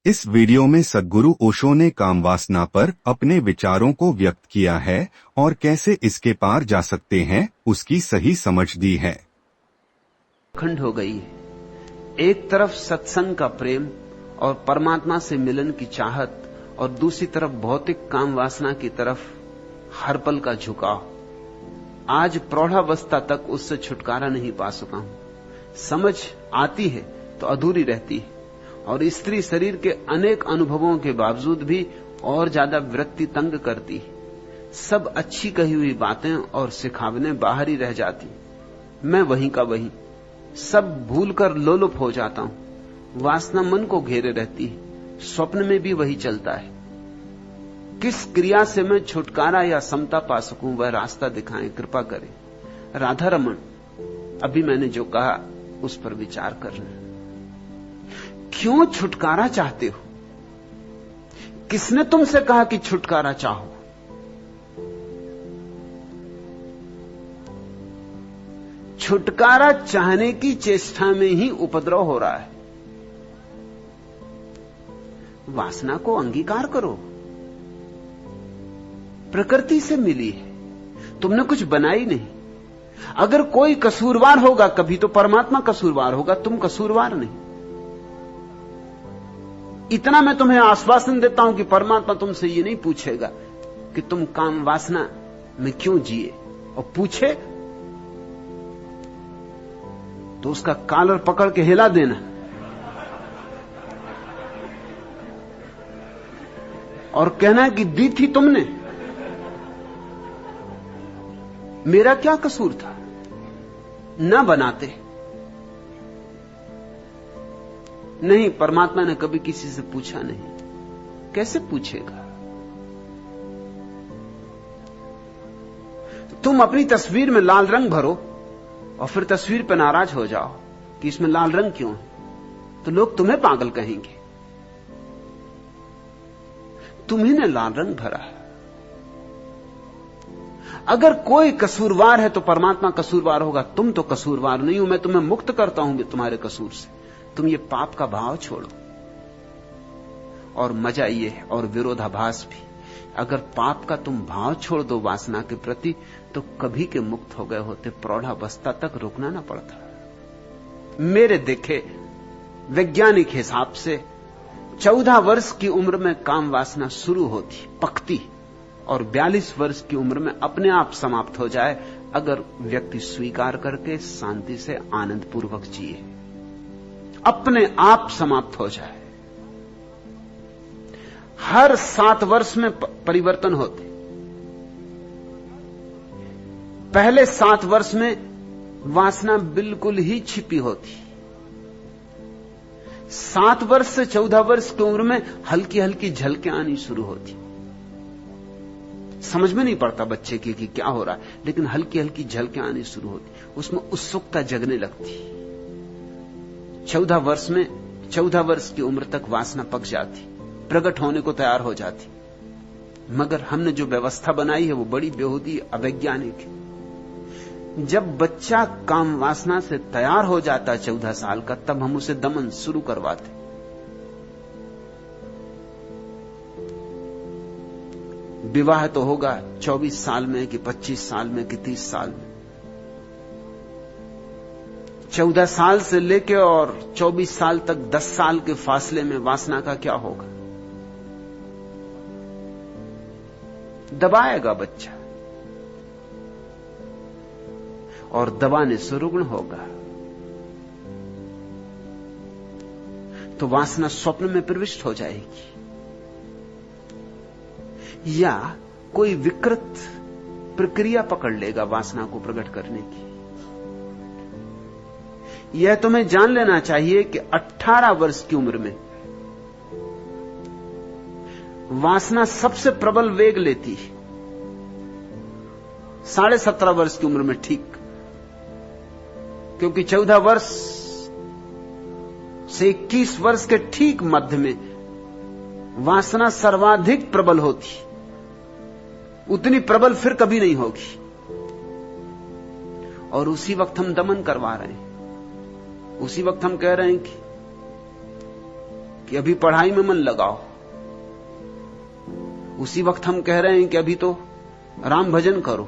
इस वीडियो में सद्गुरु ओशो ने कामवासना पर अपने विचारों को व्यक्त किया है और कैसे इसके पार जा सकते हैं उसकी सही समझ दी है। खंड हो गई है। एक तरफ सत्संग का प्रेम और परमात्मा से मिलन की चाहत और दूसरी तरफ भौतिक काम वासना की तरफ हर पल का झुकाव। आज प्रौढ़ावस्था तक उससे छुटकारा नहीं पा सका हूं। समझ आती है तो अधूरी रहती है और स्त्री शरीर के अनेक अनुभवों के बावजूद भी और ज्यादा वृत्ति तंग करती है। सब अच्छी कही हुई बातें और सिखावने बाहर ही रह जाती। मैं वहीं का वहीं, सब भूलकर लोलुप हो जाता हूं। वासना मन को घेरे रहती है, स्वप्न में भी वही चलता है। किस क्रिया से मैं छुटकारा या समता पा सकूं, वह रास्ता दिखाएं, कृपा करें। राधा रमन, अभी मैंने जो कहा उस पर विचार करना। क्यों छुटकारा चाहते हो? किसने तुमसे कहा कि छुटकारा चाहो? छुटकारा चाहने की चेष्टा में ही उपद्रव हो रहा है। वासना को अंगीकार करो। प्रकृति से मिली है, तुमने कुछ बनाई नहीं। अगर कोई कसूरवार होगा कभी तो परमात्मा कसूरवार होगा, तुम कसूरवार नहीं। इतना मैं तुम्हें आश्वासन देता हूं कि परमात्मा तुमसे यह नहीं पूछेगा कि तुम काम वासना में क्यों जिए, और पूछे तो उसका कॉलर पकड़ के हिला देना और कहना कि दी थी तुमने, मेरा क्या कसूर था? ना बनाते। नहीं, परमात्मा ने कभी किसी से पूछा नहीं। कैसे पूछेगा? तुम अपनी तस्वीर में लाल रंग भरो और फिर तस्वीर पर नाराज हो जाओ कि इसमें लाल रंग क्यों है, तो लोग तुम्हें पागल कहेंगे। तुम्ही ने लाल रंग भरा। अगर कोई कसूरवार है तो परमात्मा कसूरवार होगा, तुम तो कसूरवार नहीं हो। मैं तुम्हें मुक्त करता हूं तुम्हारे कसूर से। तुम ये पाप का भाव छोड़ो। और मजा ये है, और विरोधाभास भी, अगर पाप का तुम भाव छोड़ दो वासना के प्रति तो कभी के मुक्त हो गए होते। प्रौढ़ावस्था तक रुकना ना पड़ता। मेरे देखे वैज्ञानिक हिसाब से 14 वर्ष की उम्र में काम वासना शुरू होती, पकती, और 42 वर्ष की उम्र में अपने आप समाप्त हो जाए, अगर व्यक्ति स्वीकार करके शांति से आनंद पूर्वक जिए। अपने आप समाप्त हो जाए। हर 7 वर्ष में परिवर्तन होते। पहले 7 वर्ष में वासना बिल्कुल ही छिपी होती। 7 वर्ष से 14 वर्ष की उम्र में हल्की हल्की झलकें आनी शुरू होती। समझ में नहीं पड़ता बच्चे की कि क्या हो रहा है, लेकिन हल्की हल्की झलकें आनी शुरू होती। उसमें उत्सुकता जगने लगती। 14 वर्ष की उम्र तक वासना पक जाती, प्रकट होने को तैयार हो जाती। मगर हमने जो व्यवस्था बनाई है वो बड़ी बेहूदी, अवैज्ञानिक है। जब बच्चा काम वासना से तैयार हो जाता 14 साल का, तब हम उसे दमन शुरू करवाते। विवाह तो होगा 24 साल में कि 25 साल में कि 30 साल में। 14 साल से लेकर और 24 साल तक 10 साल के फासले में वासना का क्या होगा? दबाएगा बच्चा और दबाने से रुग्ण होगा। तो वासना स्वप्न में प्रविष्ट हो जाएगी, या कोई विकृत प्रक्रिया पकड़ लेगा वासना को प्रकट करने की। यह तुम्हें जान लेना चाहिए कि 18 वर्ष की उम्र में वासना सबसे प्रबल वेग लेती है। 17.5 वर्ष की उम्र में ठीक, क्योंकि 14 वर्ष से 21 वर्ष के ठीक मध्य में वासना सर्वाधिक प्रबल होती। उतनी प्रबल फिर कभी नहीं होगी, और उसी वक्त हम दमन करवा रहे हैं। उसी वक्त हम कह रहे हैं कि अभी पढ़ाई में मन लगाओ, उसी वक्त हम कह रहे हैं कि अभी तो राम भजन करो,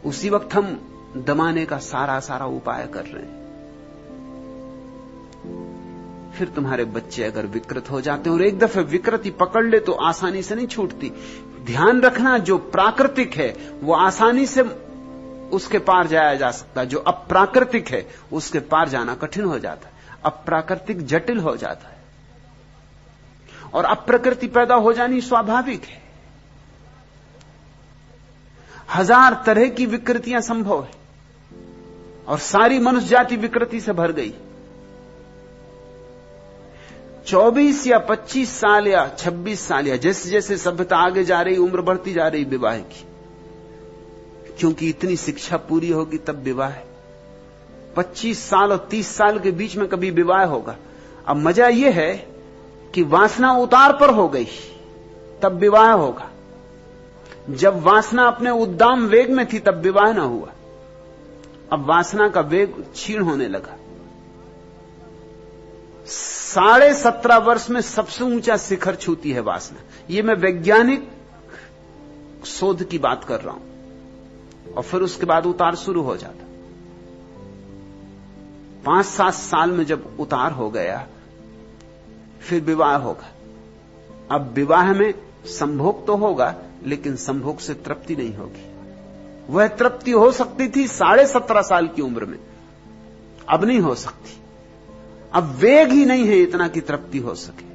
उसी वक्त हम दमाने का सारा उपाय कर रहे हैं। फिर तुम्हारे बच्चे अगर विकृत हो जाते हैं, और एक दफे विकृति पकड़ ले तो आसानी से नहीं छूटती। ध्यान रखना, जो प्राकृतिक है वो आसानी से उसके पार जाया जा सकता है, जो अप्राकृतिक है उसके पार जाना कठिन हो जाता है। अप्राकृतिक जटिल हो जाता है और अप्रकृति पैदा हो जानी स्वाभाविक है। 1000 तरह की विकृतियां संभव है और सारी मनुष्य जाति विकृति से भर गई। 24 या 25 साल या 26 साल या जैसे जैसे सभ्यता आगे जा रही, उम्र बढ़ती जा रही विवाह की, क्योंकि इतनी शिक्षा पूरी होगी तब विवाह है। 25 साल और 30 साल के बीच में कभी विवाह होगा। अब मजा यह है कि वासना उतार पर हो गई तब विवाह होगा। जब वासना अपने उद्दाम वेग में थी तब विवाह ना हुआ। अब वासना का वेग क्षीण होने लगा। 17.5 वर्ष में सबसे ऊंचा शिखर छूती है वासना। यह मैं वैज्ञानिक शोध की बात कर रहा हूं। और फिर उसके बाद उतार शुरू हो जाता। 5-7 साल में जब उतार हो गया फिर विवाह होगा। अब विवाह में संभोग तो होगा, लेकिन संभोग से तृप्ति नहीं होगी। वह तृप्ति हो सकती थी 17.5 साल की उम्र में, अब नहीं हो सकती। अब वेग ही नहीं है इतना कि तृप्ति हो सके।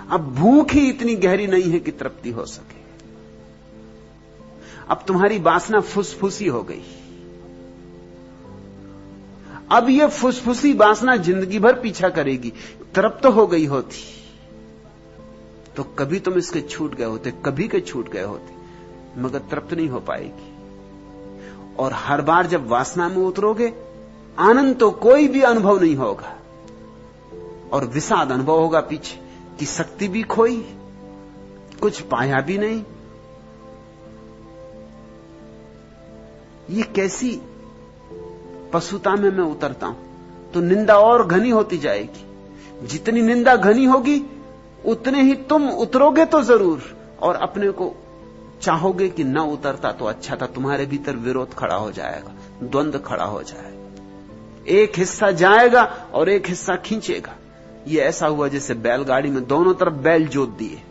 अब भूख ही इतनी गहरी नहीं है कि तृप्ति हो सके। अब तुम्हारी वासना फुसफुसी हो गई। अब यह फुसफुसी वासना जिंदगी भर पीछा करेगी। तृप्त हो गई होती तो कभी तुम इसके छूट गए होते, कभी के छूट गए होते, मगर तृप्त नहीं हो पाएगी। और हर बार जब वासना में उतरोगे, आनंद तो कोई भी अनुभव नहीं होगा और विषाद अनुभव होगा पीछे कि शक्ति भी खोई, कुछ पाया भी नहीं। ये कैसी पशुता में मैं उतरता हूं तो निंदा और घनी होती जाएगी। जितनी निंदा घनी होगी उतने ही तुम उतरोगे तो जरूर, और अपने को चाहोगे कि न उतरता तो अच्छा था। तुम्हारे भीतर विरोध खड़ा हो जाएगा, द्वंद्व खड़ा हो जाएगा। एक हिस्सा जाएगा और एक हिस्सा खींचेगा। यह ऐसा हुआ जैसे बैलगाड़ी में दोनों तरफ बैल जोत दिए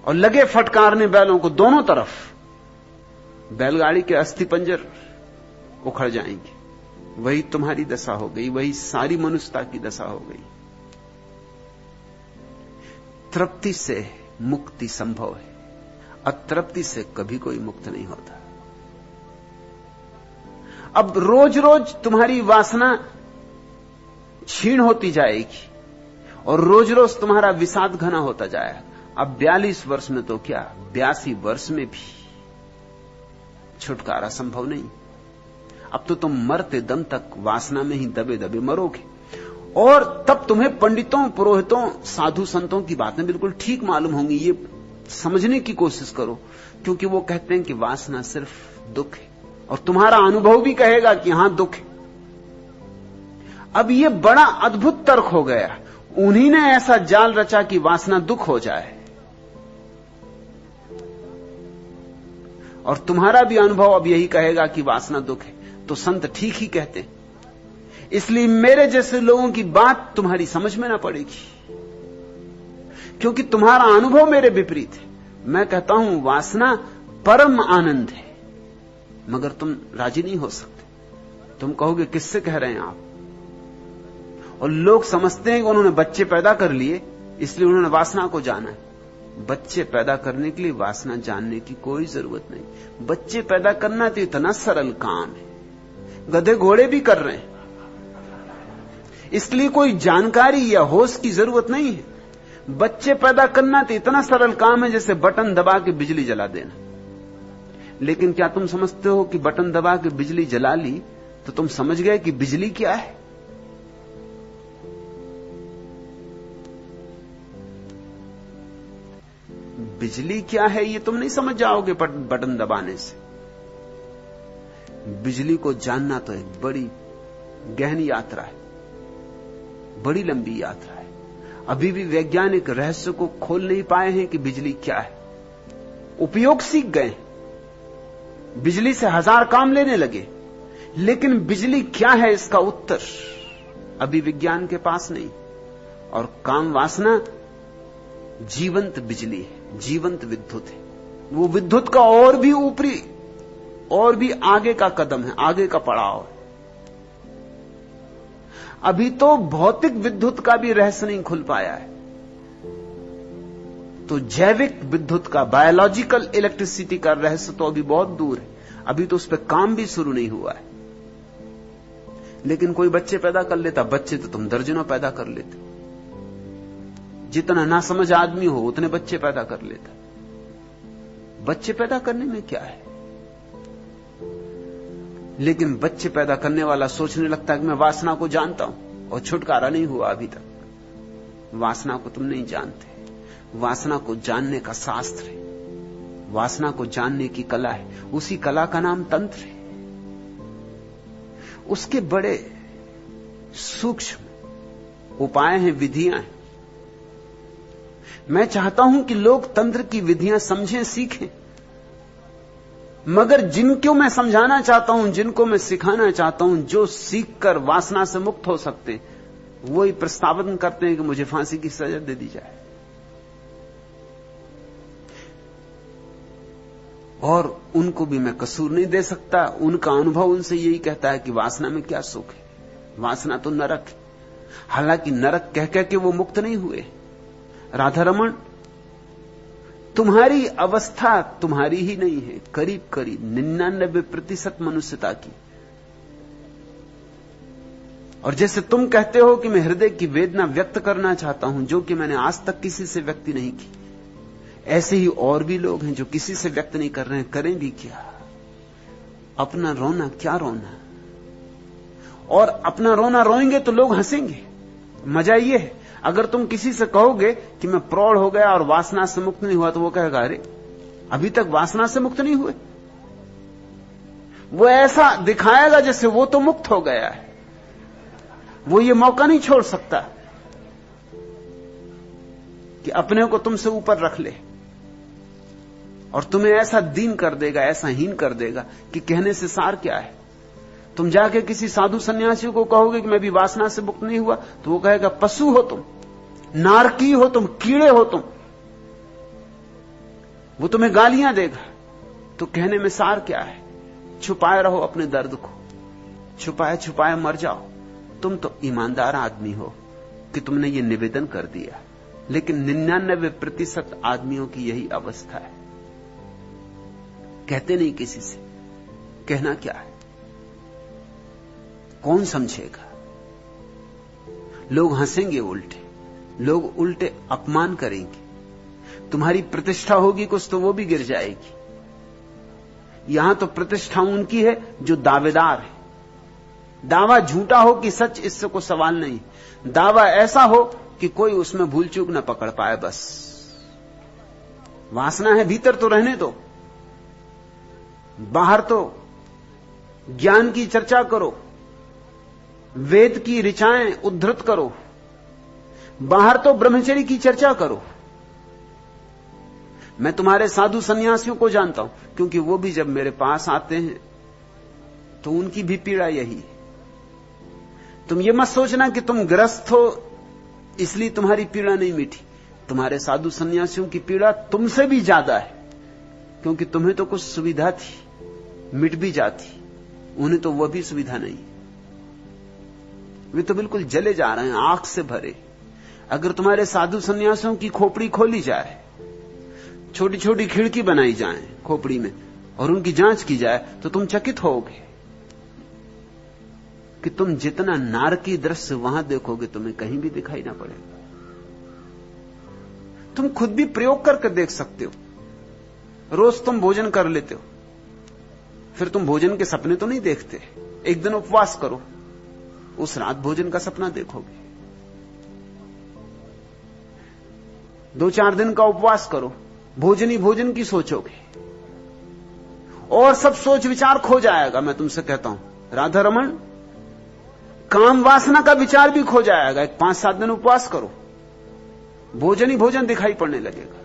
और लगे फटकारने बैलों को दोनों तरफ। बैलगाड़ी के अस्थिपंजर उखड़ जाएंगे। वही तुम्हारी दशा हो गई, वही सारी मनुष्यता की दशा हो गई। तृप्ति से मुक्ति संभव है, अतृप्ति से कभी कोई मुक्त नहीं होता। अब रोज रोज तुम्हारी वासना क्षीण होती जाएगी और रोज रोज तुम्हारा विषाद घना होता जाएगा। अब 42 वर्ष में तो क्या, 82 वर्ष में भी छुटकारा संभव नहीं। अब तो तुम मरते दम तक वासना में ही दबे दबे मरोगे। और तब तुम्हें पंडितों, पुरोहितों, साधु संतों की बातें बिल्कुल ठीक मालूम होंगी। ये समझने की कोशिश करो, क्योंकि वो कहते हैं कि वासना सिर्फ दुख है, और तुम्हारा अनुभव भी कहेगा कि हां दुख है। अब ये बड़ा अद्भुत तर्क हो गया। उन्हीं ने ऐसा जाल रचा कि वासना दुख हो जाए, और तुम्हारा भी अनुभव अब यही कहेगा कि वासना दुख है। तो संत ठीक ही कहते, इसलिए मेरे जैसे लोगों की बात तुम्हारी समझ में ना पड़ेगी, क्योंकि तुम्हारा अनुभव मेरे विपरीत है। मैं कहता हूं वासना परम आनंद है, मगर तुम राजी नहीं हो सकते। तुम कहोगे किससे कह रहे हैं आप? और लोग समझते हैं कि उन्होंने बच्चे पैदा कर लिए, इसलिए उन्होंने वासना को जाना है। बच्चे पैदा करने के लिए वासना जानने की कोई जरूरत नहीं। बच्चे पैदा करना तो इतना सरल काम है, गधे घोड़े भी कर रहे हैं, इसलिए कोई जानकारी या होश की जरूरत नहीं है। बच्चे पैदा करना तो इतना सरल काम है जैसे बटन दबा के बिजली जला देना। लेकिन क्या तुम समझते हो कि बटन दबा के बिजली जला ली तो तुम समझ गए कि बिजली क्या है? बिजली क्या है ये तुम नहीं समझ जाओगे बटन दबाने से। बिजली को जानना तो एक बड़ी गहन यात्रा है, बड़ी लंबी यात्रा है। अभी भी वैज्ञानिक रहस्य को खोल नहीं पाए हैं कि बिजली क्या है। उपयोग सीख गए, बिजली से 1000 काम लेने लगे, लेकिन बिजली क्या है इसका उत्तर अभी विज्ञान के पास नहीं। और काम वासना जीवंत बिजली है, जीवंत विद्युत है। वो विद्युत का और भी ऊपरी, और भी आगे का कदम है, आगे का पड़ाव है। अभी तो भौतिक विद्युत का भी रहस्य नहीं खुल पाया है, तो जैविक विद्युत का, बायोलॉजिकल इलेक्ट्रिसिटी का रहस्य तो अभी बहुत दूर है। अभी तो उस पर काम भी शुरू नहीं हुआ है। लेकिन कोई बच्चे पैदा कर लेता, बच्चे तो तुम दर्जनों पैदा कर लेते, जितना ना समझ आदमी हो उतने बच्चे पैदा कर लेता। बच्चे पैदा करने में क्या है? लेकिन बच्चे पैदा करने वाला सोचने लगता है कि मैं वासना को जानता हूं, और छुटकारा नहीं हुआ अभी तक। वासना को तुम नहीं जानते। वासना को जानने का शास्त्र है, वासना को जानने की कला है। उसी कला का नाम तंत्र है। उसके बड़े सूक्ष्म उपाय हैं, विधियां हैं। मैं चाहता हूं कि लोग तंत्र की विधियां समझें, सीखें, मगर जिनको मैं समझाना चाहता हूं, जिनको मैं सिखाना चाहता हूं, जो सीखकर वासना से मुक्त हो सकते, वही प्रस्तावन करते हैं कि मुझे फांसी की सजा दे दी जाए। और उनको भी मैं कसूर नहीं दे सकता। उनका अनुभव उनसे यही कहता है कि वासना में क्या सुख है, वासना तो नरक है। हालांकि नरक कह कह के वो मुक्त नहीं हुए। राधा रमण, तुम्हारी अवस्था तुम्हारी ही नहीं है, करीब करीब 99% मनुष्यता की। और जैसे तुम कहते हो कि मैं हृदय की वेदना व्यक्त करना चाहता हूं, जो कि मैंने आज तक किसी से व्यक्त नहीं की, ऐसे ही और भी लोग हैं जो किसी से व्यक्त नहीं कर रहे हैं। करें भी क्या? अपना रोना क्या रोना, और अपना रोना रोएंगे तो लोग हंसेंगे। मजा यह है, अगर तुम किसी से कहोगे कि मैं प्रौढ़ हो गया और वासना से मुक्त नहीं हुआ, तो वो कहेगा अरे अभी तक वासना से मुक्त नहीं हुए। वो ऐसा दिखाएगा जैसे वो तो मुक्त हो गया है। वो ये मौका नहीं छोड़ सकता कि अपने को तुमसे ऊपर रख ले, और तुम्हें ऐसा दीन कर देगा, ऐसा हीन कर देगा कि कहने से सार क्या है। तुम जाके किसी साधु सन्यासी को कहोगे कि मैं भी वासना से मुक्त नहीं हुआ, तो वो कहेगा पशु हो तुम, नारकी हो तुम, कीड़े हो तुम। वो तुम्हें गालियां देगा। तो कहने में सार क्या है? छुपाए रहो अपने दर्द को, छुपाए छुपाए मर जाओ। तुम तो ईमानदार आदमी हो कि तुमने ये निवेदन कर दिया, लेकिन 99% आदमियों की यही अवस्था है। कहते नहीं किसी से, कहना क्या है? कौन समझेगा? लोग हंसेंगे, उल्टे लोग उल्टे अपमान करेंगे। तुम्हारी प्रतिष्ठा होगी कुछ तो वो भी गिर जाएगी। यहां तो प्रतिष्ठा उनकी है जो दावेदार है। दावा झूठा हो कि सच, इससे कोई सवाल नहीं। दावा ऐसा हो कि कोई उसमें भूल चूक न पकड़ पाए, बस। वासना है भीतर तो रहने दो, बाहर तो ज्ञान की चर्चा करो, वेद की ऋचाएं उद्धृत करो, बाहर तो ब्रह्मचर्य की चर्चा करो। मैं तुम्हारे साधु सन्यासियों को जानता हूं, क्योंकि वो भी जब मेरे पास आते हैं तो उनकी भी पीड़ा यही है। तुम ये मत सोचना कि तुम ग्रस्त हो इसलिए तुम्हारी पीड़ा नहीं मिटी। तुम्हारे साधु सन्यासियों की पीड़ा तुमसे भी ज्यादा है, क्योंकि तुम्हें तो कुछ सुविधा थी, मिट भी जाती, उन्हें तो वह भी सुविधा नहीं। वे तो बिल्कुल जले जा रहे हैं, आंख से भरे। अगर तुम्हारे साधु सन्यासियों की खोपड़ी खोली जाए, छोटी छोटी खिड़की बनाई जाए खोपड़ी में, और उनकी जांच की जाए, तो तुम चकित होगे कि तुम जितना नारकी दृश्य वहां देखोगे, तुम्हें कहीं भी दिखाई ना पड़ेगा। तुम खुद भी प्रयोग करके देख सकते हो। रोज तुम भोजन कर लेते हो, फिर तुम भोजन के सपने तो नहीं देखते। एक दिन उपवास करो, उस रात भोजन का सपना देखोगे। 2-4 दिन का उपवास करो, भोजन ही भोजन की सोचोगे। और सब सोच विचार खो जाएगा। मैं तुमसे कहता हूं राधा रमन, काम वासना का विचार भी खो जाएगा। एक 5-7 दिन उपवास करो, भोजन ही भोजन दिखाई पड़ने लगेगा।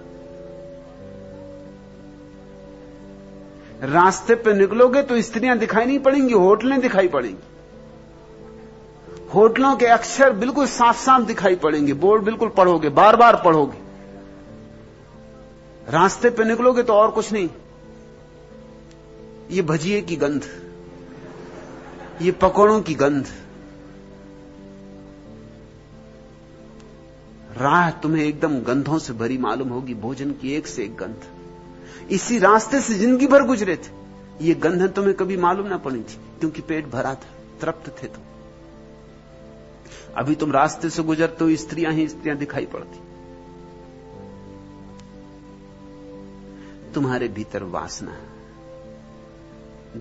रास्ते पे निकलोगे तो स्त्रियां दिखाई नहीं पड़ेंगी, होटलें दिखाई पड़ेंगी। होटलों के अक्षर बिल्कुल साफ साफ दिखाई पड़ेंगे, बोर्ड बिल्कुल पढ़ोगे, बार बार पढ़ोगे। रास्ते पे निकलोगे तो और कुछ नहीं, ये भजिए की गंध, ये पकौड़ों की गंध। राह तुम्हें एकदम गंधों से भरी मालूम होगी, भोजन की एक से एक गंध। इसी रास्ते से जिंदगी भर गुजरे थे, ये गंधें तुम्हें कभी मालूम ना पड़ी थी, क्योंकि पेट भरा था, तृप्त थे तुम। अभी तुम रास्ते से गुजरते हो, स्त्रियां ही स्त्रियां दिखाई पड़ती। तुम्हारे भीतर वासना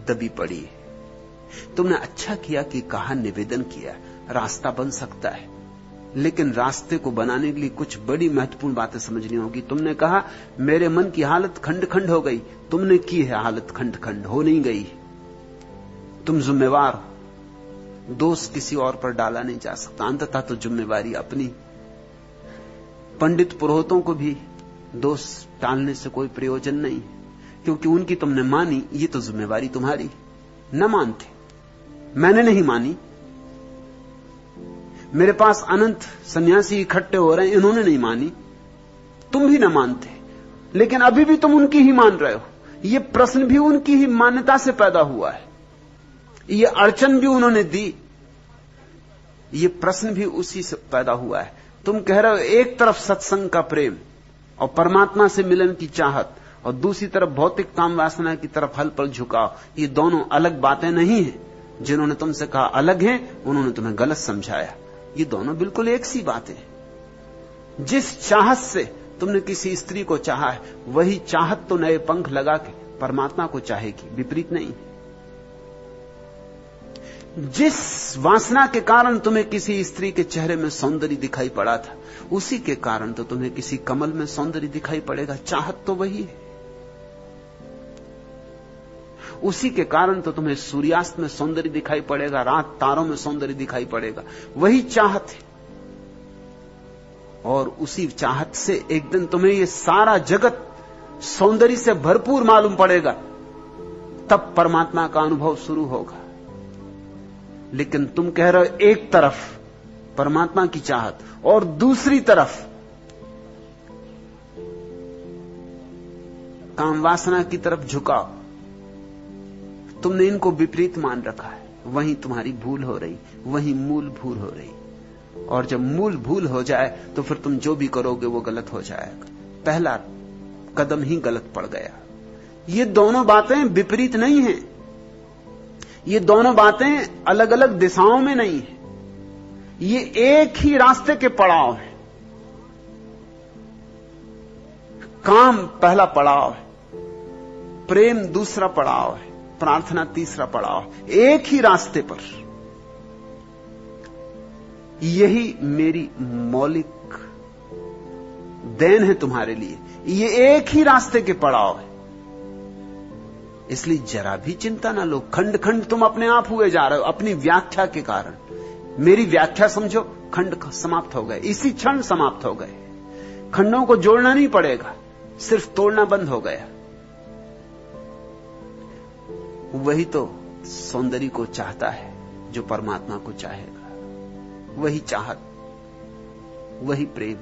दबी पड़ी है। तुमने अच्छा किया कि कहा, निवेदन किया, रास्ता बन सकता है, लेकिन रास्ते को बनाने के लिए कुछ बड़ी महत्वपूर्ण बातें समझनी होगी। तुमने कहा मेरे मन की हालत खंड खंड हो गई, तुमने की है हालत खंड खंड, हो नहीं गई। तुम जिम्मेवार हो, दोष किसी और पर डाला नहीं जा सकता, अंततः तो जिम्मेवारी अपनी। पंडित पुरोहितों को भी दोष टालने से कोई प्रयोजन नहीं, क्योंकि उनकी तुमने मानी, ये तो जिम्मेवारी तुम्हारी। न मानते, मैंने नहीं मानी, मेरे पास अनंत सन्यासी इकट्ठे हो रहे हैं, इन्होंने नहीं मानी, तुम भी न मानते, लेकिन अभी भी तुम उनकी ही मान रहे हो। यह प्रश्न भी उनकी ही मान्यता से पैदा हुआ है, यह अड़चन भी उन्होंने दी, यह प्रश्न भी उसी से पैदा हुआ है। तुम कह रहे हो एक तरफ सत्संग का प्रेम और परमात्मा से मिलन की चाहत, और दूसरी तरफ भौतिक काम वासना की तरफ हल पल झुकाव। ये दोनों अलग बातें नहीं हैं। जिन्होंने तुमसे कहा अलग हैं, उन्होंने तुम्हें गलत समझाया। ये दोनों बिल्कुल एक सी बातें हैं। जिस चाहत से तुमने किसी स्त्री को चाहा है, वही चाहत तो नए पंख लगा के परमात्मा को चाहेगी, विपरीत नहीं। जिस वासना के कारण तुम्हें किसी स्त्री के चेहरे में सौंदर्य दिखाई पड़ा था, उसी के कारण तो तुम्हें किसी कमल में सौंदर्य दिखाई पड़ेगा। चाहत तो वही है। उसी के कारण तो तुम्हें सूर्यास्त में सौंदर्य दिखाई पड़ेगा, रात तारों में सौंदर्य दिखाई पड़ेगा, वही चाहत है। और उसी चाहत से एक दिन तुम्हें यह सारा जगत सौंदर्य से भरपूर मालूम पड़ेगा, तब परमात्मा का अनुभव शुरू होगा। लेकिन तुम कह रहे हो एक तरफ परमात्मा की चाहत और दूसरी तरफ काम वासना की तरफ झुकाव। तुमने इनको विपरीत मान रखा है, वहीं तुम्हारी भूल हो रही, वहीं मूल भूल हो रही। और जब मूल भूल हो जाए तो फिर तुम जो भी करोगे वो गलत हो जाएगा। पहला कदम ही गलत पड़ गया। ये दोनों बातें विपरीत नहीं हैं, ये दोनों बातें अलग अलग दिशाओं में नहीं है, ये एक ही रास्ते के पड़ाव हैं। काम पहला पड़ाव है, प्रेम दूसरा पड़ाव है, प्रार्थना तीसरा पड़ाव। एक ही रास्ते पर। यही मेरी मौलिक देन है तुम्हारे लिए। ये एक ही रास्ते के पड़ाव है, इसलिए जरा भी चिंता ना लो। खंड खंड तुम अपने आप हुए जा रहे हो अपनी व्याख्या के कारण। मेरी व्याख्या समझो, खंड समाप्त हो गए, इसी क्षण समाप्त हो गए। खंडों को जोड़ना नहीं पड़ेगा, सिर्फ तोड़ना बंद हो गया। वही तो सौंदर्य को चाहता है जो परमात्मा को चाहेगा। वही चाहत, वही प्रेम।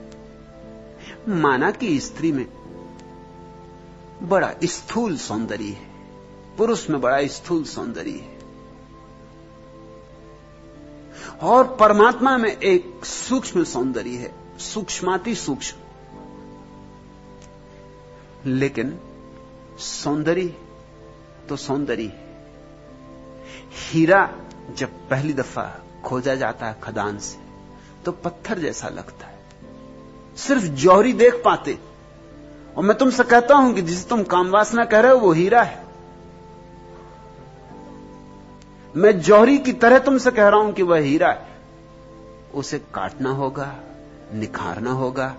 माना कि स्त्री में बड़ा स्थूल सौंदर्य है, पुरुष में बड़ा स्थूल सौंदर्य है, और परमात्मा में एक सूक्ष्म सौंदर्य है, सूक्ष्माति सूक्ष्म। लेकिन सौंदर्य तो सौंदर्य है। हीरा जब पहली दफा खोजा जाता है खदान से तो पत्थर जैसा लगता है, सिर्फ जौहरी देख पाते। और मैं तुमसे कहता हूं कि जिसे तुम कामवासना कह रहे हो वो हीरा है। मैं जौहरी की तरह तुमसे कह रहा हूं कि वह हीरा है। उसे काटना होगा, निखारना होगा,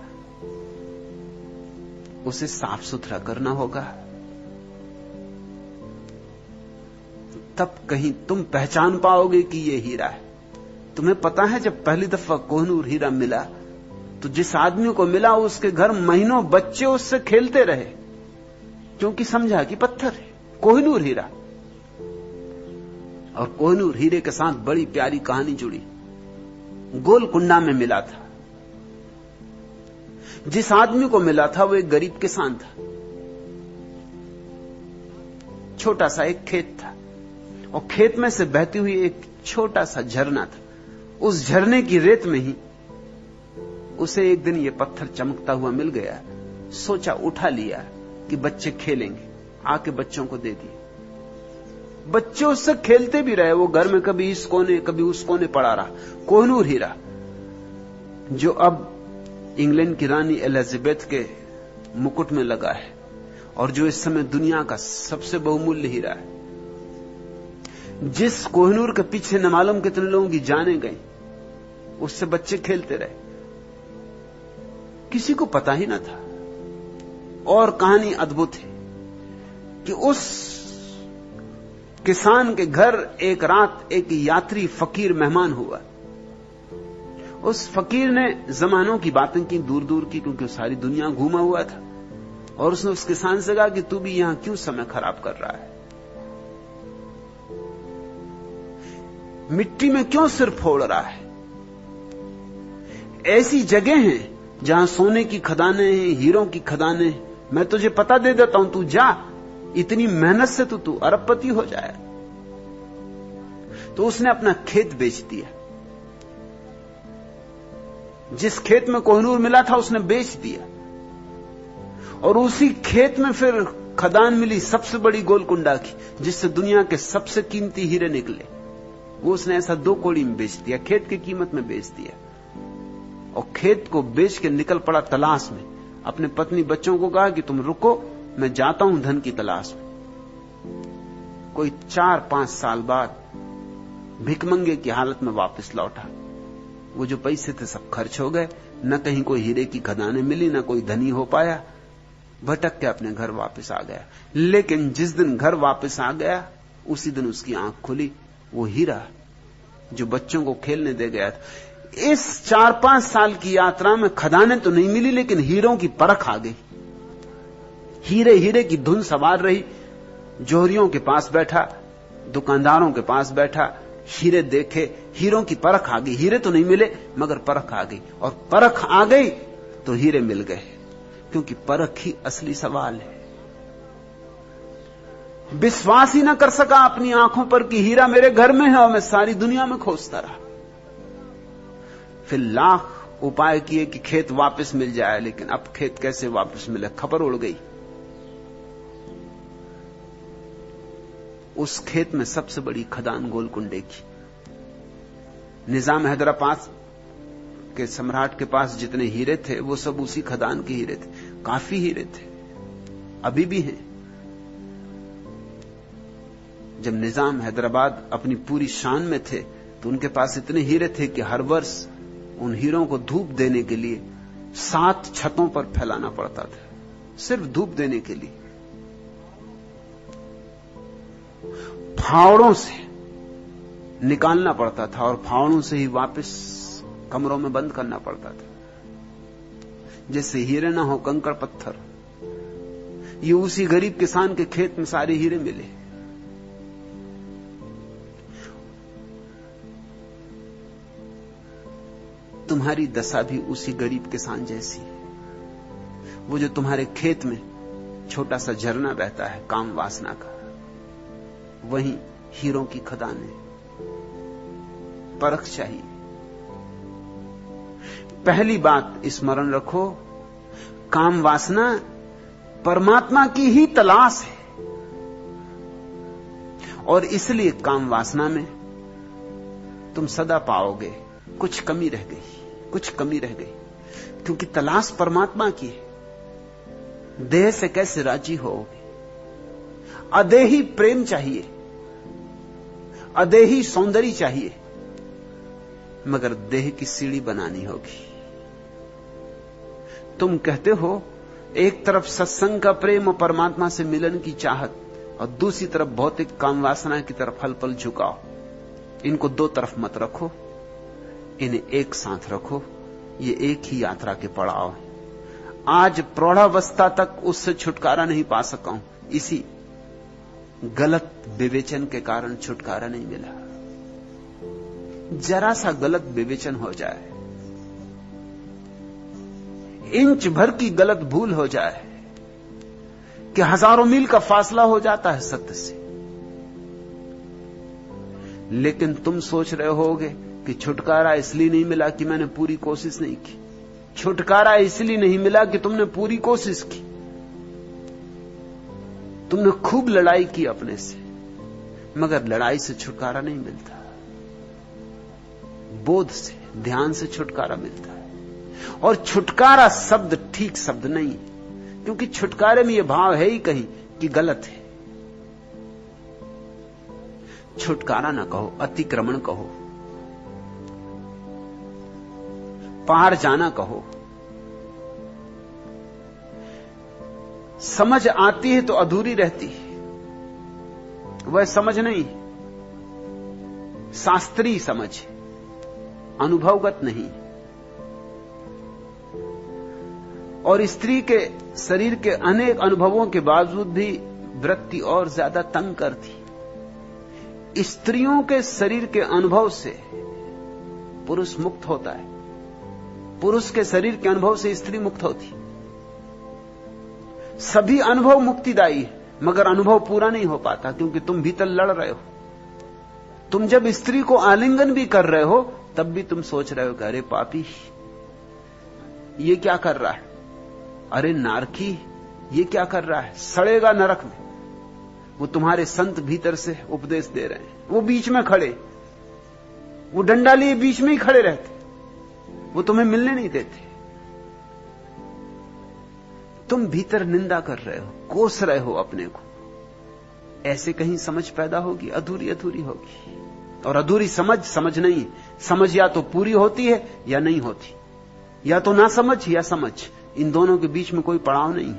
उसे साफ सुथरा करना होगा, तब कहीं तुम पहचान पाओगे कि यह हीरा है। तुम्हें पता है, जब पहली दफा कोहिनूर हीरा मिला तो जिस आदमी को मिला उसके घर महीनों बच्चे उससे खेलते रहे, क्योंकि समझा कि पत्थर है, कोहिनूर हीरा। और कोहिनूर हीरे के साथ बड़ी प्यारी कहानी जुड़ी। गोलकुंडा में मिला था। जिस आदमी को मिला था वो एक गरीब किसान था। छोटा सा एक खेत था और खेत में से बहती हुई एक छोटा सा झरना था। उस झरने की रेत में ही उसे एक दिन ये पत्थर चमकता हुआ मिल गया। सोचा, उठा लिया कि बच्चे खेलेंगे, आके बच्चों को दे दिया। बच्चे उससे खेलते भी रहे। वो घर में कभी इस कोने कभी उस कोने पड़ा रहा। कोहिनूर हीरा, जो अब इंग्लैंड की रानी एलिजाबेथ के मुकुट में लगा है और जो इस समय दुनिया का सबसे बहुमूल्य हीरा है, जिस कोहिनूर के पीछे न मालूम कितने लोगों की जानें गई, उससे बच्चे खेलते रहे, किसी को पता ही ना था। और कहानी अद्भुत है कि उस किसान के घर एक रात एक यात्री फकीर मेहमान हुआ। उस फकीर ने जमानों की बातें की, दूर दूर की, क्योंकि सारी दुनिया घूमा हुआ था। और उसने उस किसान से कहा कि तू भी यहां क्यों समय खराब कर रहा है, मिट्टी में क्यों सिर फोड़ रहा है। ऐसी जगह हैं जहां सोने की खदानें हैं, हीरों की खदानें हैं। मैं तुझे पता दे देता हूं, तू जा, इतनी मेहनत से तो तू अरबपति हो जाए। तो उसने अपना खेत बेच दिया। जिस खेत में कोहिनूर मिला था उसने बेच दिया, और उसी खेत में फिर खदान मिली सबसे बड़ी गोलकुंडा की, जिससे दुनिया के सबसे कीमती हीरे निकले। वो उसने ऐसा 2 कौड़ी में बेच दिया, खेत की कीमत में बेच दिया। और खेत को बेच के निकल पड़ा तलाश में। अपने पत्नी बच्चों को कहा कि तुम रुको, मैं जाता हूं धन की तलाश में। कोई 4-5 साल बाद भिखमंगे की हालत में वापस लौटा। वो जो पैसे थे सब खर्च हो गए, न कहीं कोई हीरे की खदानें मिली, न कोई धनी हो पाया। भटक के अपने घर वापस आ गया। लेकिन जिस दिन घर वापस आ गया उसी दिन उसकी आंख खुली। वो हीरा जो बच्चों को खेलने दे गया था, इस 4-5 साल की यात्रा में खदानें तो नहीं मिली, लेकिन हीरों की परख आ गई। हीरे हीरे की धुन सवार रही। जोहरियों के पास बैठा, दुकानदारों के पास बैठा, हीरे देखे, हीरों की परख आ गई। हीरे तो नहीं मिले मगर परख आ गई, और परख आ गई तो हीरे मिल गए, क्योंकि परख ही असली सवाल है। विश्वास ही ना कर सका अपनी आंखों पर कि हीरा मेरे घर में है, और मैं सारी दुनिया में खोजता रहा। फिर लाख उपाय किए कि खेत वापस मिल जाए, लेकिन अब खेत कैसे वापस मिले, खबर उड़ गई। उस खेत में सबसे बड़ी खदान गोलकुंडे की। निजाम हैदराबाद के सम्राट के पास जितने हीरे थे वो सब उसी खदान के हीरे थे। काफी हीरे थे, अभी भी हैं। जब निजाम हैदराबाद अपनी पूरी शान में थे तो उनके पास इतने हीरे थे कि हर वर्ष उन हीरों को धूप देने के लिए 7 छतों पर फैलाना पड़ता था, सिर्फ धूप देने के लिए। फावड़ों से निकालना पड़ता था और फावड़ों से ही वापस कमरों में बंद करना पड़ता था, जैसे हीरे ना हो कंकड़ पत्थर। ये उसी गरीब किसान के खेत में सारे हीरे मिले। तुम्हारी दशा भी उसी गरीब किसान जैसी है। वो जो तुम्हारे खेत में छोटा सा झरना बहता है काम वासना का, वहीं हीरों की खदान है। परख चाहिए। पहली बात स्मरण रखो, काम वासना परमात्मा की ही तलाश है, और इसलिए काम वासना में तुम सदा पाओगे कुछ कमी रह गई, कुछ कमी रह गई, क्योंकि तलाश परमात्मा की है। देह से कैसे राजी होगे? अदेही प्रेम चाहिए, अदेही सौंदर्य चाहिए, मगर देह की सीढ़ी बनानी होगी। तुम कहते हो एक तरफ सत्संग का प्रेम और परमात्मा से मिलन की चाहत, और दूसरी तरफ भौतिक काम वासना की तरफ हल पल झुकाओ। इनको दो तरफ मत रखो, इन्हें एक साथ रखो। ये एक ही यात्रा के पड़ाव है। आज प्रौढ़ावस्था तक उससे छुटकारा नहीं पा सका हूं, इसी गलत विवेचन के कारण छुटकारा नहीं मिला। जरा सा गलत विवेचन हो जाए, इंच भर की गलत भूल हो जाए कि हजारों मील का फासला हो जाता है सत्य से। लेकिन तुम सोच रहे होगे कि छुटकारा इसलिए नहीं मिला कि मैंने पूरी कोशिश नहीं की। छुटकारा इसलिए नहीं मिला कि तुमने पूरी कोशिश की। तुमने खूब लड़ाई की अपने से, मगर लड़ाई से छुटकारा नहीं मिलता। बोध से, ध्यान से छुटकारा मिलता है। और छुटकारा शब्द ठीक शब्द नहीं है, क्योंकि छुटकारे में यह भाव है ही कहीं कि गलत है। छुटकारा ना कहो, अतिक्रमण कहो, पार जाना कहो। समझ आती है तो अधूरी रहती है, वह समझ नहीं, शास्त्रीय समझ, अनुभवगत नहीं। और स्त्री के शरीर के अनेक अनुभवों के बावजूद भी वृत्ति और ज्यादा तंग करती। स्त्रियों के शरीर के अनुभव से पुरुष मुक्त होता है, पुरुष के शरीर के अनुभव से स्त्री मुक्त होती। सभी अनुभव मुक्तिदायी है, मगर अनुभव पूरा नहीं हो पाता, क्योंकि तुम भीतर लड़ रहे हो। तुम जब स्त्री को आलिंगन भी कर रहे हो, तब भी तुम सोच रहे हो कि अरे पापी, ये क्या कर रहा है, अरे नारकी, ये क्या कर रहा है, सड़ेगा नरक में। वो तुम्हारे संत भीतर से उपदेश दे रहे हैं, वो बीच में खड़े, वो डंडा लिए बीच में ही खड़े रहते, वो तुम्हें मिलने नहीं देते। तुम भीतर निंदा कर रहे हो, कोस रहे हो अपने को। ऐसे कहीं समझ पैदा होगी, अधूरी अधूरी होगी। और अधूरी समझ समझ नहीं है। समझ या तो पूरी होती है या नहीं होती, या तो ना समझ या समझ। इन दोनों के बीच में कोई पड़ाव नहीं।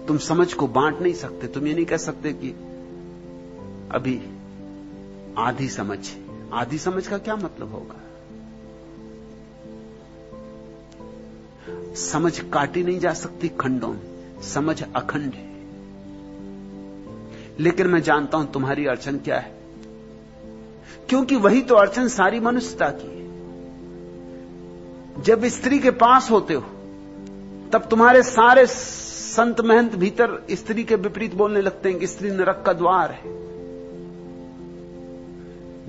तुम समझ को बांट नहीं सकते। तुम ये नहीं कह सकते कि अभी आधी समझ। आधी समझ का क्या मतलब होगा? समझ काटी नहीं जा सकती खंडों में, समझ अखंड है। लेकिन मैं जानता हूं तुम्हारी अड़चन क्या है, क्योंकि वही तो अड़चन सारी मनुष्यता की है। जब स्त्री के पास होते हो, तब तुम्हारे सारे संत महंत भीतर स्त्री के विपरीत बोलने लगते हैं कि स्त्री नरक का द्वार है।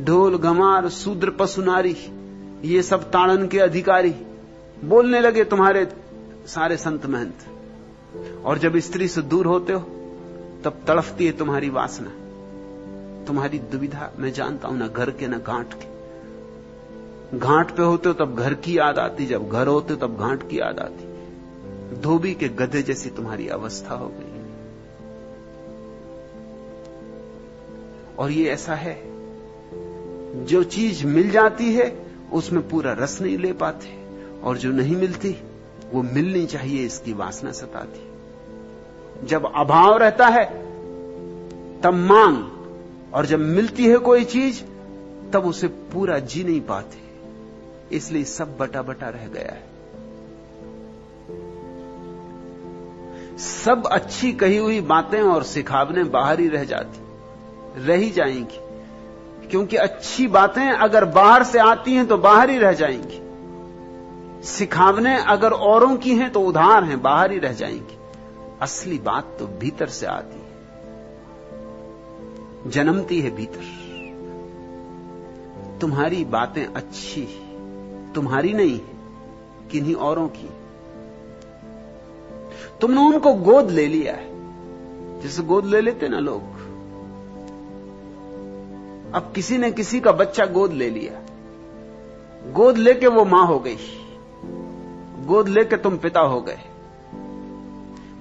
ढोल गमार शूद्र पशु नारी, ये सब ताड़न के अधिकारी बोलने लगे तुम्हारे सारे संत महंत। और जब स्त्री से दूर होते हो, तब तड़फती है तुम्हारी वासना, तुम्हारी दुविधा। मैं जानता हूं, ना घर के ना घाट के। घाट पे होते हो तब घर की याद आती, जब घर होते हो तब घाट की याद आती। धोबी के गधे जैसी तुम्हारी अवस्था हो गई। और ये ऐसा है, जो चीज मिल जाती है उसमें पूरा रस नहीं ले पाते, और जो नहीं मिलती वो मिलनी चाहिए, इसकी वासना सताती। जब अभाव रहता है तब मांग, और जब मिलती है कोई चीज तब उसे पूरा जी नहीं पाते। इसलिए सब बटा बटा रह गया है। सब अच्छी कही हुई बातें और सिखावने बाहर ही रह जाती, रह ही जाएंगी, क्योंकि अच्छी बातें अगर बाहर से आती हैं तो बाहर ही रह जाएंगी। सिखावने अगर औरों की हैं तो उधार हैं, बाहर ही रह जाएंगी। असली बात तो भीतर से आती है, जन्मती है भीतर। तुम्हारी बातें अच्छी तुम्हारी नहीं, किन्हीं औरों की। तुमने उनको गोद ले लिया है, जैसे गोद ले लेते ना लोग। अब किसी ने किसी का बच्चा गोद ले लिया, गोद लेके वो मां हो गई, गोद लेके तुम पिता हो गए।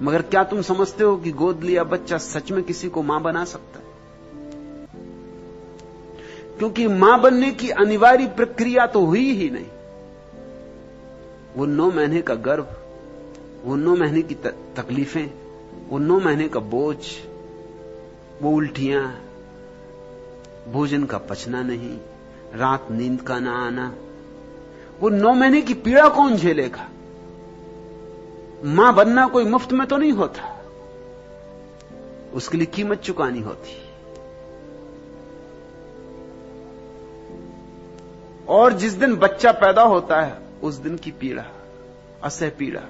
मगर क्या तुम समझते हो कि गोद लिया बच्चा सच में किसी को मां बना सकता है? क्योंकि मां बनने की अनिवार्य प्रक्रिया तो हुई ही नहीं। वो 9 महीने का गर्भ, वो 9 महीने की तकलीफें, वो 9 महीने का बोझ, वो उल्टियां, भोजन का पचना नहीं, रात नींद का ना आना, वो 9 महीने की पीड़ा कौन झेलेगा? मां बनना कोई मुफ्त में तो नहीं होता, उसके लिए कीमत चुकानी होती। और जिस दिन बच्चा पैदा होता है उस दिन की पीड़ा, असह पीड़ा।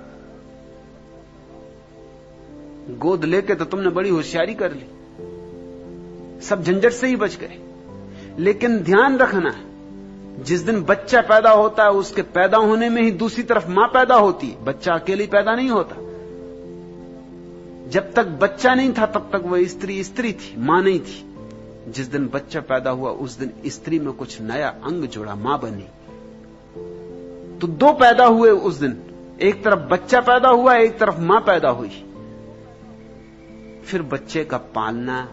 गोद लेके तो तुमने बड़ी होशियारी कर ली, सब झंझट से ही बच गए। लेकिन ध्यान रखना, जिस दिन बच्चा पैदा होता है उसके पैदा होने में ही दूसरी तरफ मां पैदा होती, बच्चा अकेले पैदा नहीं होता। जब तक बच्चा नहीं था तब तक वह स्त्री स्त्री थी, मां नहीं थी। जिस दिन बच्चा पैदा हुआ उस दिन स्त्री में कुछ नया अंग जुड़ा, मां बनी। तो 2 पैदा हुए उस दिन, एक तरफ बच्चा पैदा हुआ, एक तरफ मां पैदा हुई। फिर बच्चे का पालना,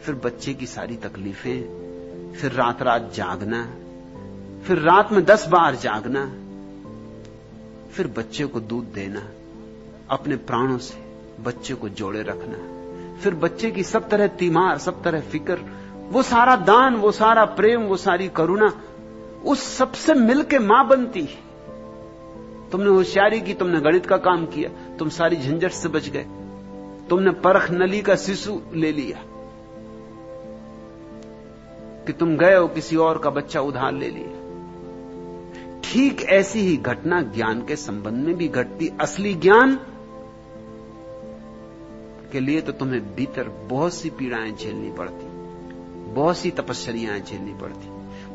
फिर बच्चे की सारी तकलीफें, फिर रात रात जागना, फिर रात में 10 बार जागना, फिर बच्चे को दूध देना, अपने प्राणों से बच्चे को जोड़े रखना, फिर बच्चे की सब तरह तीमार, सब तरह फिक्र, वो सारा दान, वो सारा प्रेम, वो सारी करुणा, उस सबसे मिलके मां बनती है। तुमने होशियारी की, तुमने गणित का काम किया, तुम सारी झंझट से बच गए। तुमने परख नली का शिशु ले लिया कि तुम गए हो किसी और का बच्चा उधार ले लिया। ठीक ऐसी ही घटना ज्ञान के संबंध में भी घटती। असली ज्ञान के लिए तो तुम्हें भीतर बहुत सी पीड़ाएं झेलनी पड़ती, बहुत सी तपस्याएं झेलनी पड़ती,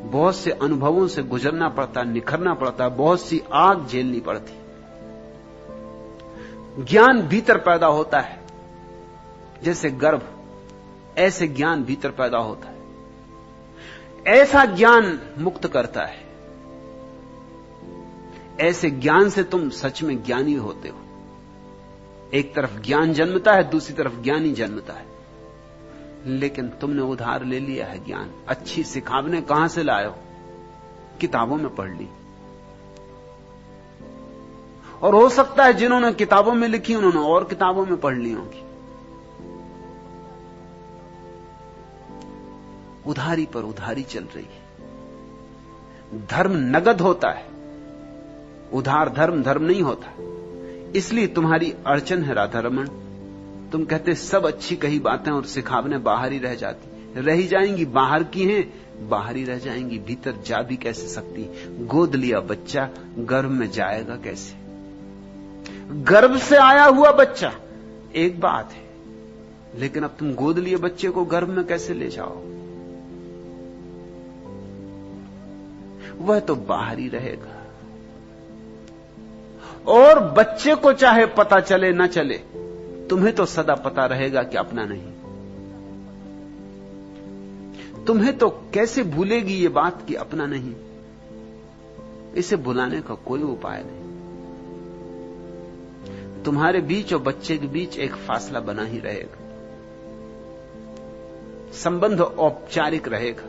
बहुत से अनुभवों से गुजरना पड़ता, निखरना पड़ता, बहुत सी आग झेलनी पड़ती। ज्ञान भीतर पैदा होता है, जैसे गर्भ, ऐसे ज्ञान भीतर पैदा होता है। ऐसा ज्ञान मुक्त करता है। ऐसे ज्ञान से तुम सच में ज्ञानी होते हो। एक तरफ ज्ञान जन्मता है, दूसरी तरफ ज्ञानी जन्मता है। लेकिन तुमने उधार ले लिया है ज्ञान। अच्छी सिखावने कहां से लाए हो? किताबों में पढ़ ली। और हो सकता है जिन्होंने किताबों में लिखी उन्होंने और किताबों में पढ़ ली होंगी। उधारी पर उधारी चल रही है। धर्म नगद होता है, उधार धर्म धर्म नहीं होता। इसलिए तुम्हारी अड़चन है राधा रमन। तुम कहते सब अच्छी कही बातें और सिखावने बाहर ही रह जाती, रह ही जाएंगी। बाहर की हैं, बाहर ही रह जाएंगी, भीतर जा भी कैसे सकती? गोद लिया बच्चा गर्भ में जाएगा कैसे? गर्भ से आया हुआ बच्चा एक बात है, लेकिन अब तुम गोद लिए बच्चे को गर्भ में कैसे ले जाओ? वह तो बाहर ही रहेगा। और बच्चे को चाहे पता चले न चले, तुम्हें तो सदा पता रहेगा कि अपना नहीं। तुम्हें तो कैसे भूलेगी ये बात कि अपना नहीं? इसे भुलाने का कोई उपाय नहीं। तुम्हारे बीच और बच्चे के बीच एक फासला बना ही रहेगा। संबंध औपचारिक रहेगा,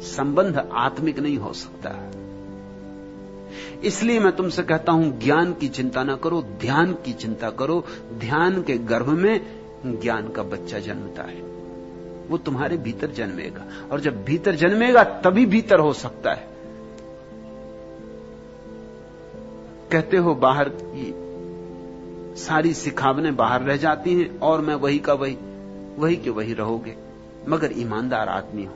संबंध आत्मिक नहीं हो सकता। इसलिए मैं तुमसे कहता हूं, ज्ञान की चिंता ना करो, ध्यान की चिंता करो। ध्यान के गर्भ में ज्ञान का बच्चा जन्मता है, वो तुम्हारे भीतर जन्मेगा। और जब भीतर जन्मेगा तभी भीतर हो सकता है। कहते हो बाहर की सारी सिखावनें बाहर रह जाती हैं और मैं वही का वही, वही के वही रहोगे, मगर ईमानदार आदमी हो,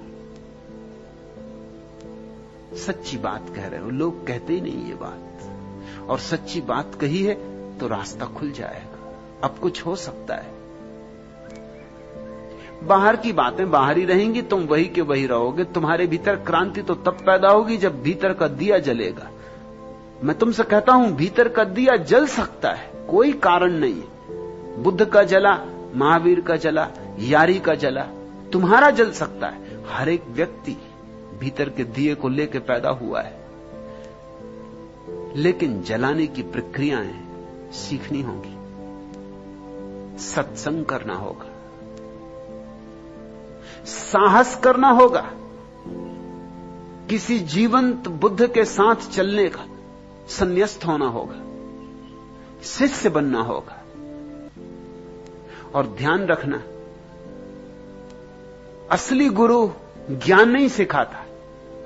सच्ची बात कह रहे हो। लोग कहते ही नहीं ये बात, और सच्ची बात कही है तो रास्ता खुल जाएगा। अब कुछ हो सकता है। बाहर की बातें बाहर ही रहेंगी, तुम वही के वही रहोगे। तुम्हारे भीतर क्रांति तो तब पैदा होगी जब भीतर का दिया जलेगा। मैं तुमसे कहता हूं, भीतर का दिया जल सकता है, कोई कारण नहीं है। बुद्ध का जला, महावीर का जला, यारी का जला, तुम्हारा जल सकता है। हर एक व्यक्ति भीतर के दिए को लेकर पैदा हुआ है, लेकिन जलाने की प्रक्रियाएं सीखनी होगी, सत्संग करना होगा, साहस करना होगा, किसी जीवंत बुद्ध के साथ चलने का, संन्यास्त होना होगा, शिष्य बनना होगा। और ध्यान रखना, असली गुरु ज्ञान नहीं सिखाता,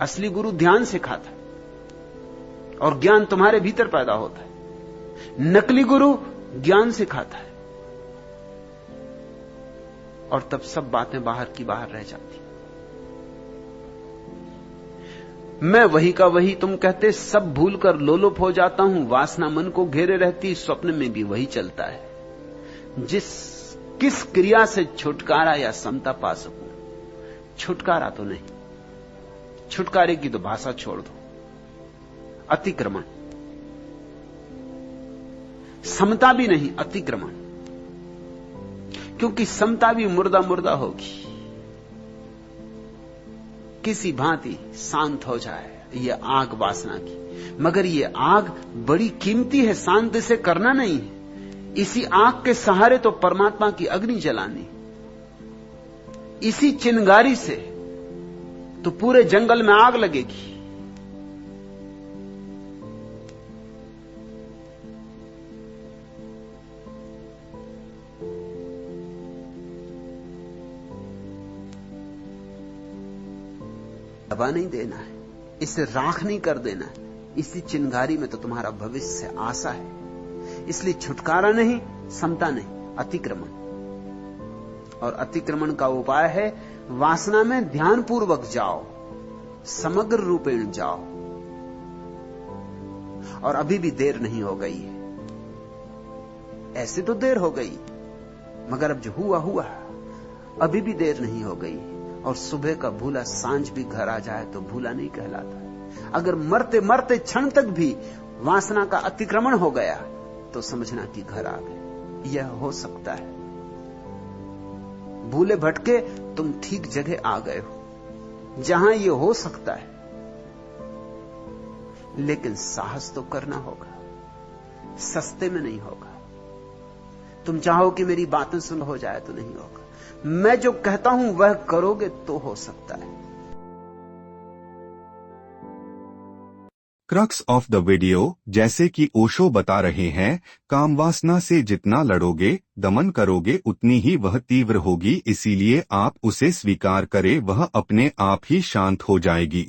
असली गुरु ध्यान सिखाता है और ज्ञान तुम्हारे भीतर पैदा होता है। नकली गुरु ज्ञान सिखाता है और तब सब बातें बाहर की बाहर रह जाती। मैं वही का वही तुम कहते, सब भूलकर लोलुप हो जाता हूं, वासना मन को घेरे रहती, स्वप्न में भी वही चलता है। किस क्रिया से छुटकारा या समता पा सकूं? छुटकारा तो नहीं, छुटकारे की तो भाषा छोड़ दो। अतिक्रमण, समता भी नहीं, अतिक्रमण। क्योंकि समता भी मुर्दा मुर्दा होगी, किसी भांति शांत हो जाए ये आग वासना की। मगर ये आग बड़ी कीमती है, शांति से करना नहीं है। इसी आग के सहारे तो परमात्मा की अग्नि जलानी, इसी चिंगारी से तो पूरे जंगल में आग लगेगी। दबा नहीं देना है, इसे राख नहीं कर देना है। इसी चिंगारी में तो तुम्हारा भविष्य आशा है। इसलिए छुटकारा नहीं, समता नहीं, अतिक्रमण। और अतिक्रमण का उपाय है वासना में ध्यानपूर्वक जाओ, समग्र रूपेण जाओ। और अभी भी देर नहीं हो गई है। ऐसे तो देर हो गई, मगर अब जो हुआ हुआ, अभी भी देर नहीं हो गई। और सुबह का भूला सांझ भी घर आ जाए तो भूला नहीं कहलाता। अगर मरते मरते क्षण तक भी वासना का अतिक्रमण हो गया तो समझना कि घर आ गए। यह हो सकता है। भूले भटके तुम ठीक जगह आ गए हो जहां यह हो सकता है। लेकिन साहस तो करना होगा, सस्ते में नहीं होगा। तुम चाहो कि मेरी बातें सुन हो जाए तो नहीं होगा। मैं जो कहता हूं वह करोगे तो हो सकता है। क्रक्स ऑफ द वीडियो, जैसे कि ओशो बता रहे हैं, कामवासना से जितना लड़ोगे, दमन करोगे, उतनी ही वह तीव्र होगी। इसीलिए आप उसे स्वीकार करें, वह अपने आप ही शांत हो जाएगी।